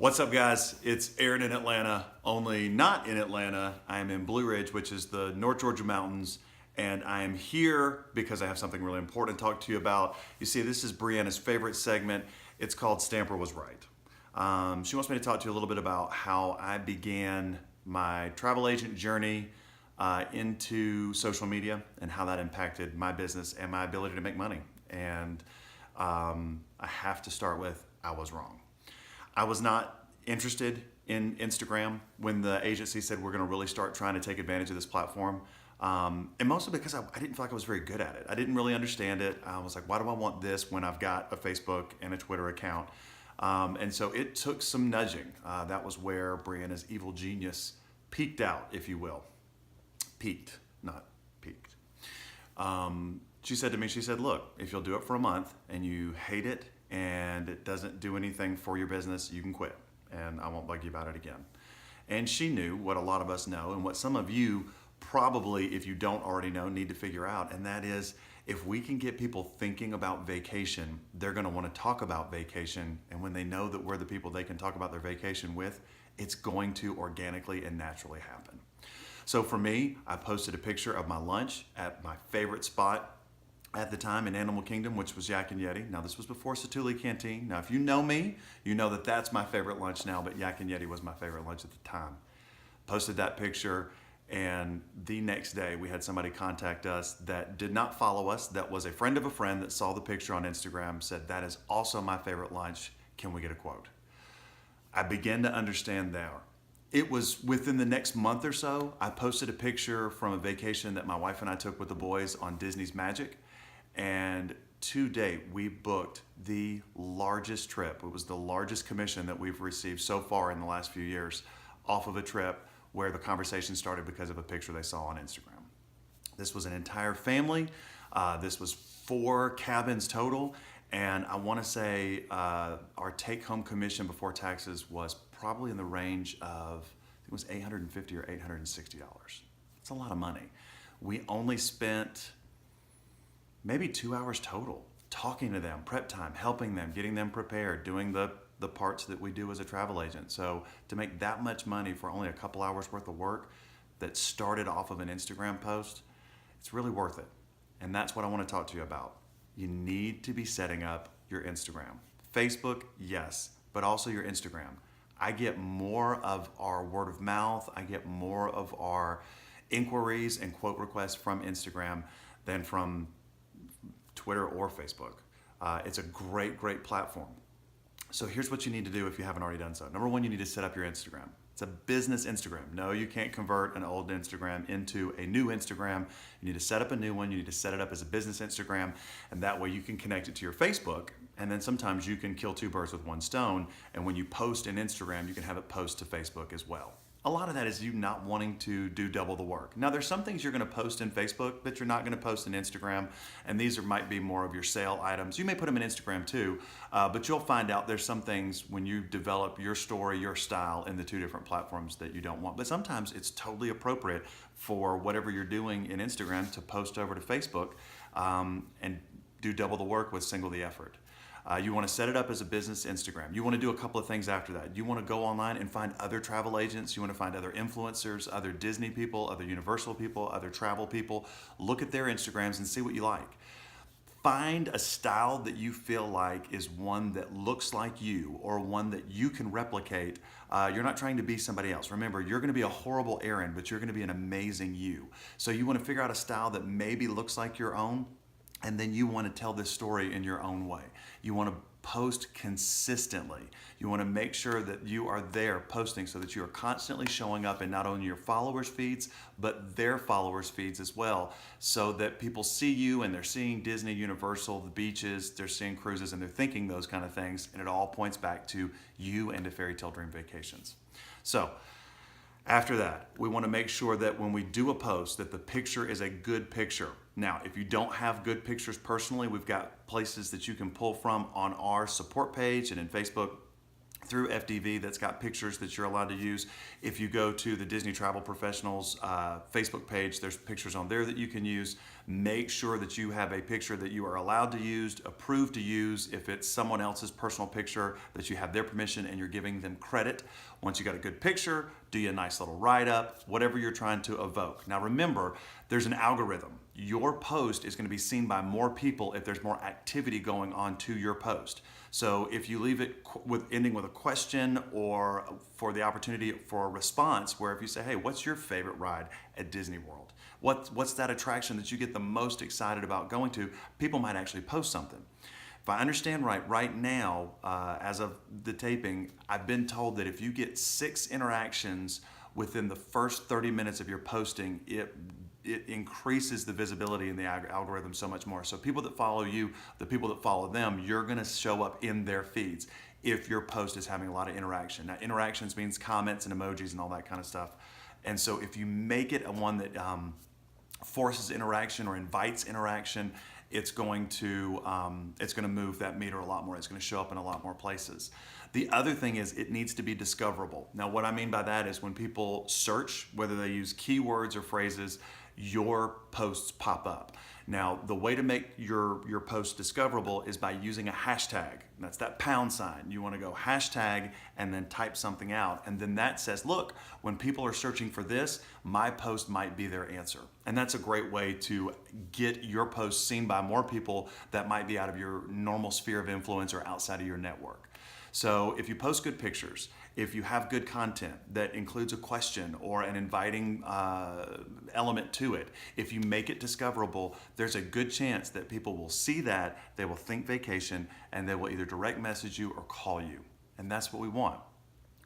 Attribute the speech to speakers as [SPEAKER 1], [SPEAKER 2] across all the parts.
[SPEAKER 1] What's up, guys? It's Aaron in Atlanta, only not in Atlanta. I am in Blue Ridge, which is the North Georgia mountains, and I am here because I have something really important to talk to you about. You see, this is Brianna's favorite segment. It's called Stamper Was Right. She wants me to talk to you a little bit about how I began my travel agent journey into social media and how that impacted my business and my ability to make money. And I have to start with, I was wrong. I was not interested in Instagram when the agency said we're going to really start trying to take advantage of this platform. And mostly because I didn't feel like I was very good at it. I didn't really understand it. I was like, why do I want this when I've got a Facebook and a Twitter account? And so it took some nudging. That was where Brianna's evil genius peaked out, if you will. Peaked, not peaked. She said to me, look, if you'll do it for a month and you hate it, and it doesn't do anything for your business, you can quit and I won't bug you about it again. And she knew what a lot of us know and what some of you probably, if you don't already know, need to figure out. And that is, if we can get people thinking about vacation, they're going to want to talk about vacation. And when they know that we're the people they can talk about their vacation with, it's going to organically and naturally happen. So for me, I posted a picture of my lunch at my favorite spot at the time in Animal Kingdom, which was Yak and Yeti. Now, this was before Satu'li Canteen. Now, if you know me, you know that that's my favorite lunch now, but Yak and Yeti was my favorite lunch at the time. Posted that picture, and the next day we had somebody contact us that did not follow us, that was a friend of a friend that saw the picture on Instagram, said, that is also my favorite lunch. Can we get a quote? I began to understand there. It was within the next month or so, I posted a picture from a vacation that my wife and I took with the boys on Disney's Magic. And to date, we booked the largest trip. It was the largest commission that we've received so far in the last few years off of a trip where the conversation started because of a picture they saw on Instagram. This was an entire family. This was 4 cabins total. And I want to say our take-home commission before taxes was probably in the range of, I think it was $850 or $860. It's a lot of money. We only spent maybe 2 hours total talking to them, prep time, helping them, getting them prepared, doing the parts that we do as a travel agent. So to make that much money for only a couple hours worth of work that started off of an Instagram post, it's really worth it. And that's what I want to talk to you about. You need to be setting up your Instagram. Facebook, yes, but also your Instagram. I get more of our word of mouth, I get more of our inquiries and quote requests from Instagram than from Twitter or Facebook. It's a great platform. So here's what you need to do if you haven't already done so. Number one, you need to set up your Instagram. It's a business Instagram. No, you can't convert an old Instagram into a new Instagram. You need to set up a new one. You need to set it up as a business Instagram, and that way you can connect it to your Facebook, and then sometimes you can kill 2 birds with 1 stone, and when you post in Instagram, you can have it post to Facebook as well. A lot of that is you not wanting to do double the work. Now, there's some things you're going to post in Facebook that you're not going to post in Instagram, and these might be more of your sale items. You may put them in Instagram too, but you'll find out there's some things when you develop your story, your style in the 2 different platforms that you don't want. But sometimes it's totally appropriate for whatever you're doing in Instagram to post over to Facebook and do double the work with single the effort. You want to set it up as a business Instagram. You want to do a couple of things after that. You want to go online and find other travel agents. You want to find other influencers, other Disney people, other Universal people, other travel people. Look at their Instagrams and see what you like. Find a style that you feel like is one that looks like you or one that you can replicate. You're not trying to be somebody else. Remember, you're going to be a horrible Aaron, but you're going to be an amazing you. So you want to figure out a style that maybe looks like your own, and then you want to tell this story in your own way. You want to post consistently. You want to make sure that you are there posting so that you are constantly showing up in not only your followers' feeds, but their followers' feeds as well, so that people see you and they're seeing Disney, Universal, the beaches, they're seeing cruises, and they're thinking those kind of things, and it all points back to you and to Fairy Tale Dream Vacations. So, after that, we want to make sure that when we do a post that the picture is a good picture. Now, if you don't have good pictures personally, we've got places that you can pull from on our support page and in Facebook through FDV that's got pictures that you're allowed to use. If you go to the Disney Travel Professionals Facebook page, there's pictures on there that you can use. Make sure that you have a picture that you are allowed to use, approved to use. If it's someone else's personal picture, that you have their permission and you're giving them credit. Once you got a good picture, do you a nice little write-up, whatever you're trying to evoke. Now remember, there's an algorithm. Your post is going to be seen by more people if there's more activity going on to your post. So if you leave it ending with a question or for the opportunity for a response, where if you say, hey, what's your favorite ride at Disney World? What's that attraction that you get the most excited about going to? People might actually post something. If I understand right now, as of the taping, I've been told that if you get 6 interactions within the first 30 minutes of your posting, it increases the visibility in the algorithm so much more. So people that follow you, the people that follow them, you're gonna show up in their feeds if your post is having a lot of interaction. Now, interactions means comments and emojis and all that kind of stuff. And so if you make it a one that forces interaction or invites interaction, it's going to move that meter a lot more. It's going to show up in a lot more places. The other thing is it needs to be discoverable. Now, what I mean by that is when people search, whether they use keywords or phrases, your posts pop up. Now, the way to make your post discoverable is by using a hashtag. That's that #. You want to go hashtag and then type something out. And then that says, look, when people are searching for this, my post might be their answer. And that's a great way to get your post seen by more people that might be out of your normal sphere of influence or outside of your network. So if you post good pictures, if you have good content that includes a question or an inviting element to it, if you make it discoverable, there's a good chance that people will see that, they will think vacation, and they will either direct message you or call you. And that's what we want.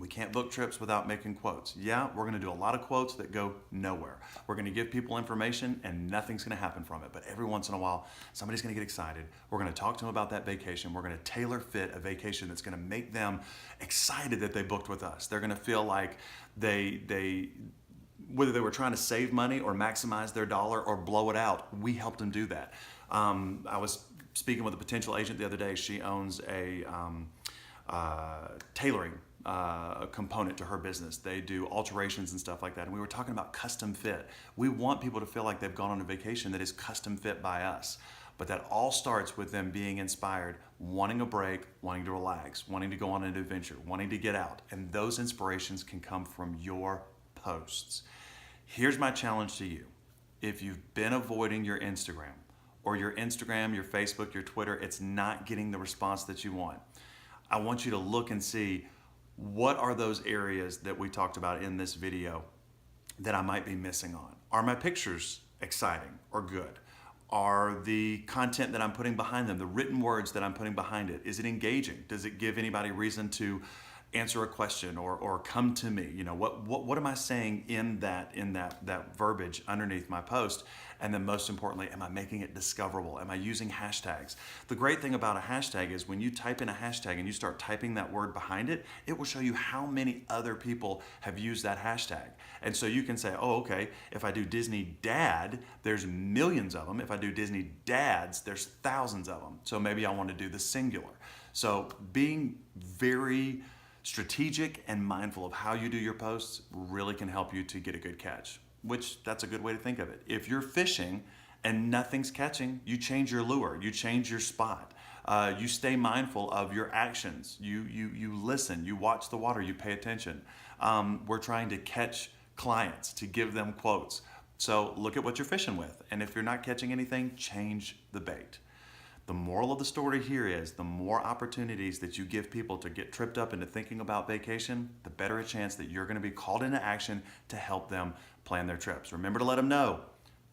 [SPEAKER 1] We can't book trips without making quotes. Yeah, we're gonna do a lot of quotes that go nowhere. We're gonna give people information and nothing's gonna happen from it. But every once in a while, somebody's gonna get excited. We're gonna talk to them about that vacation. We're gonna tailor fit a vacation that's gonna make them excited that they booked with us. They're gonna feel like whether they were trying to save money or maximize their dollar or blow it out, we helped them do that. I was speaking with a potential agent the other day. She owns a tailoring component to her business. They do alterations and stuff like that. And we were talking about custom fit. We want people to feel like they've gone on a vacation that is custom fit by us. But that all starts with them being inspired, wanting a break, wanting to relax, wanting to go on an adventure, wanting to get out. And those inspirations can come from your posts. Here's my challenge to you. If you've been avoiding your Instagram, your Facebook, your Twitter, it's not getting the response that you want. I want you to look and see what are those areas that we talked about in this video that I might be missing on. Are my pictures exciting or good? Are the content that I'm putting behind them, the written words that I'm putting behind it, is it engaging? Does it give anybody reason to answer a question or come to me? You know, what am I saying in that verbiage underneath my post? And then most importantly, am I making it discoverable? Am I using hashtags? The great thing about a hashtag is when you type in a hashtag and you start typing that word behind it, it will show you how many other people have used that hashtag. And so you can say, oh, okay, if I do Disney Dad, there's millions of them. If I do Disney Dads, there's thousands of them. So maybe I want to do the singular. So being very strategic and mindful of how you do your posts really can help you to get a good catch, which that's a good way to think of it. If you're fishing and nothing's catching, you change your lure, you change your spot. You stay mindful of your actions. You listen, you watch the water, you pay attention. We're trying to catch clients, to give them quotes. So look at what you're fishing with. And if you're not catching anything, change the bait. The moral of the story here is the more opportunities that you give people to get tripped up into thinking about vacation, the better a chance that you're going to be called into action to help them plan their trips. Remember to let them know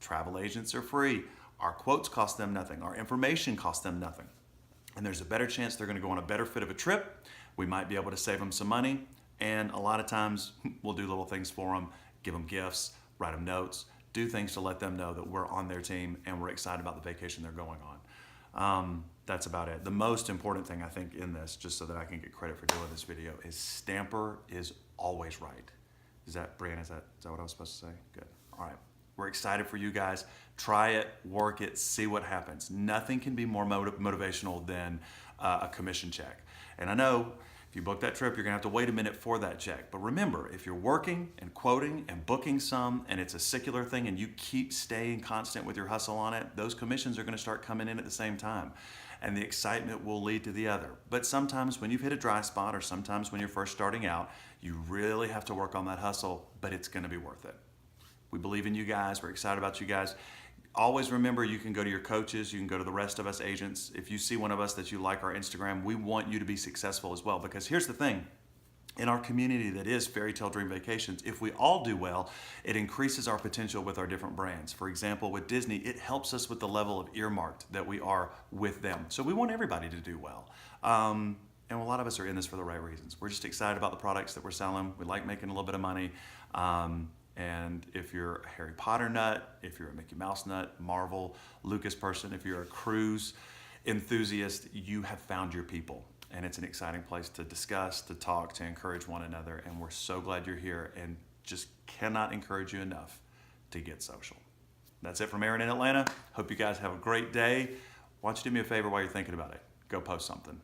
[SPEAKER 1] travel agents are free. Our quotes cost them nothing. Our information costs them nothing. And there's a better chance they're going to go on a better fit of a trip. We might be able to save them some money. And a lot of times we'll do little things for them, give them gifts, write them notes, do things to let them know that we're on their team and we're excited about the vacation they're going on. That's about it. The most important thing I think in this, just so that I can get credit for doing this video, is Stamper is always right. Is that, Brian, is that what I was supposed to say? Good. All right. We're excited for you guys. Try it, work it, see what happens. Nothing can be more motivational than a commission check. And I know If you book that trip, you're gonna have to wait a minute for that check. But remember, if you're working and quoting and booking some and it's a secular thing and you keep staying constant with your hustle on it, those commissions are gonna start coming in at the same time. And the excitement will lead to the other. But sometimes when you've hit a dry spot or sometimes when you're first starting out, you really have to work on that hustle, but it's gonna be worth it. We believe in you guys, we're excited about you guys. Always remember, you can go to your coaches, you can go to the rest of us agents. If you see one of us that you like our Instagram, we want you to be successful as well. Because here's the thing, in our community that is Fairy Tale Dream Vacations, if we all do well, it increases our potential with our different brands. For example, with Disney, it helps us with the level of earmarked that we are with them. So we want everybody to do well. And a lot of us are in this for the right reasons. We're just excited about the products that we're selling. We like making a little bit of money. And if you're a Harry Potter nut, if you're a Mickey Mouse nut, Marvel, Lucas person, if you're a cruise enthusiast, you have found your people. And it's an exciting place to discuss, to talk, to encourage one another. And we're so glad you're here and just cannot encourage you enough to get social. That's it from Aaron in Atlanta. Hope you guys have a great day. Why don't you do me a favor while you're thinking about it? Go post something.